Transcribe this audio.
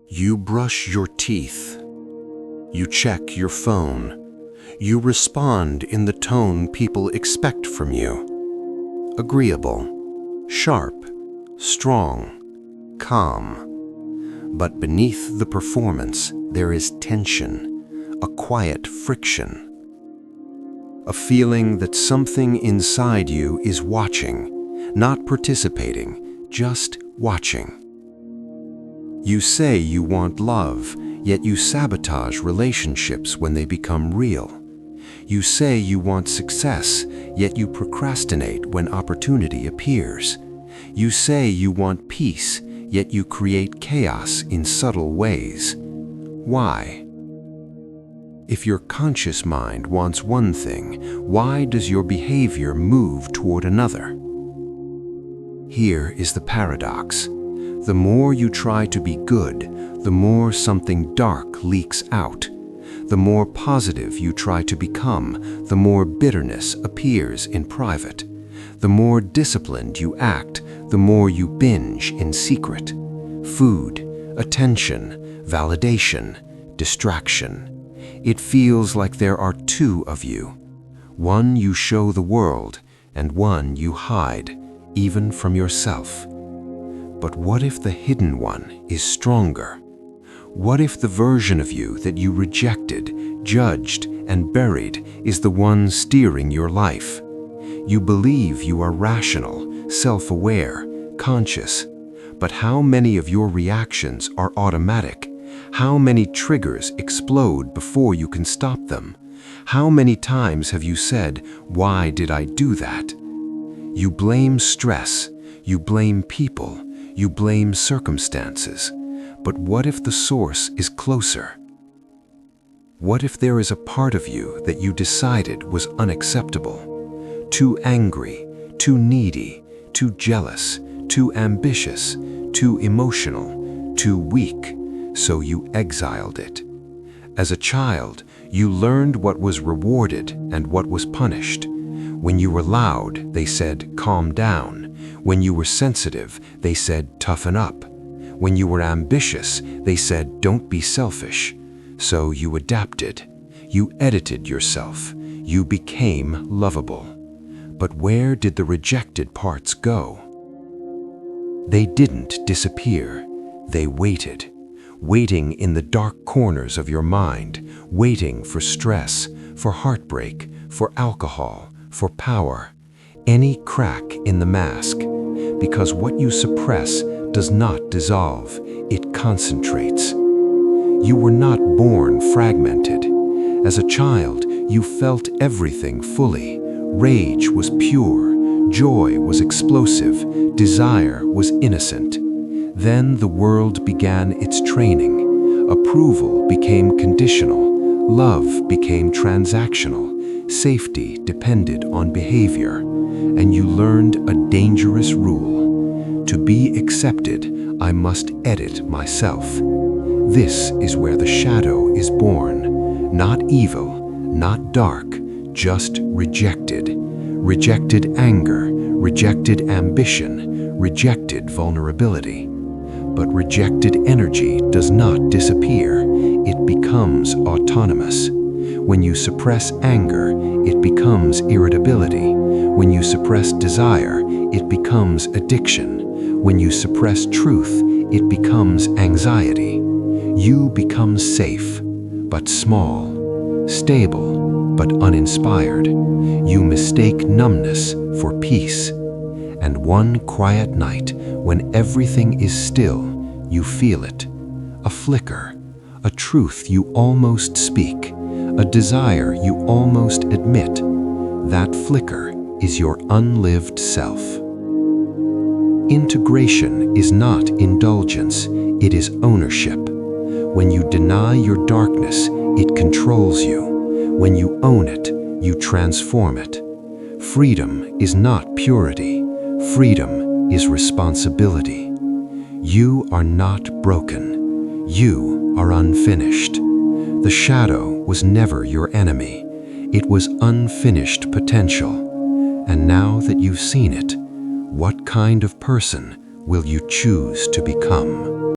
You brush your teeth. You check your phone. You respond in the tone people expect from you. Agreeable, sharp, strong, calm. But beneath the performance, there is tension, a quiet friction. A feeling that something inside you is watching, not participating, just watching. You say you want love, yet you sabotage relationships when they become real. You say you want success, yet you procrastinate when opportunity appears. You say you want peace, yet you create chaos in subtle ways. Why? If your conscious mind wants one thing, why does your behavior move toward another? Here is the paradox. The more you try to be good, the more something dark leaks out. The more positive you try to become, the more bitterness appears in private. The more disciplined you act, the more you binge in secret. Food, attention, validation, distraction. It feels like there are two of you. One you show the world, and one you hide, even from yourself. But what if the hidden one is stronger? What if the version of you that you rejected, judged, and buried is the one steering your life? You believe you are rational, self-aware, conscious. But how many of your reactions are automatic? How many triggers explode before you can stop them? How many times have you said, "Why did I do that?" You blame stress, you blame people, you blame circumstances. But what if the source is closer? What if there is a part of you that you decided was unacceptable? Too angry, too needy, too jealous, too ambitious, too emotional, too weak, so you exiled it. As a child, you learned what was rewarded and what was punished. When you were loud, they said, "Calm down." When you were sensitive, they said, "Toughen up." When you were ambitious, they said, "Don't be selfish." So you adapted. You edited yourself. You became lovable. But where did the rejected parts go? They didn't disappear. They waited. Waiting in the dark corners of your mind, waiting for stress, for heartbreak, for alcohol, for power, any crack in the mask. Because what you suppress does not dissolve, it concentrates. You were not born fragmented. As a child, you felt everything fully. Rage was pure, joy was explosive, desire was innocent. Then the world began its training. Approval became conditional, love became transactional, safety depended on behavior, and you learned a dangerous rule. To be accepted, I must edit myself. This is where the shadow is born. Not evil, not dark, just rejected. Rejected anger, rejected ambition, rejected vulnerability. But rejected energy does not disappear. It becomes autonomous. When you suppress anger, it becomes irritability. When you suppress desire, it becomes addiction. When you suppress truth, it becomes anxiety. You become safe, but small, stable, but uninspired. You mistake numbness for peace. And one quiet night, when everything is still, you feel it. A flicker, a truth you almost speak, a desire you almost admit. That flicker is your unlived self. Integration is not indulgence, it is ownership. When you deny your darkness, it controls you. When you own it, you transform it. Freedom is not purity. Freedom is responsibility. You are not broken. You are unfinished. The shadow was never your enemy. It was unfinished potential. And now that you've seen it, what kind of person will you choose to become?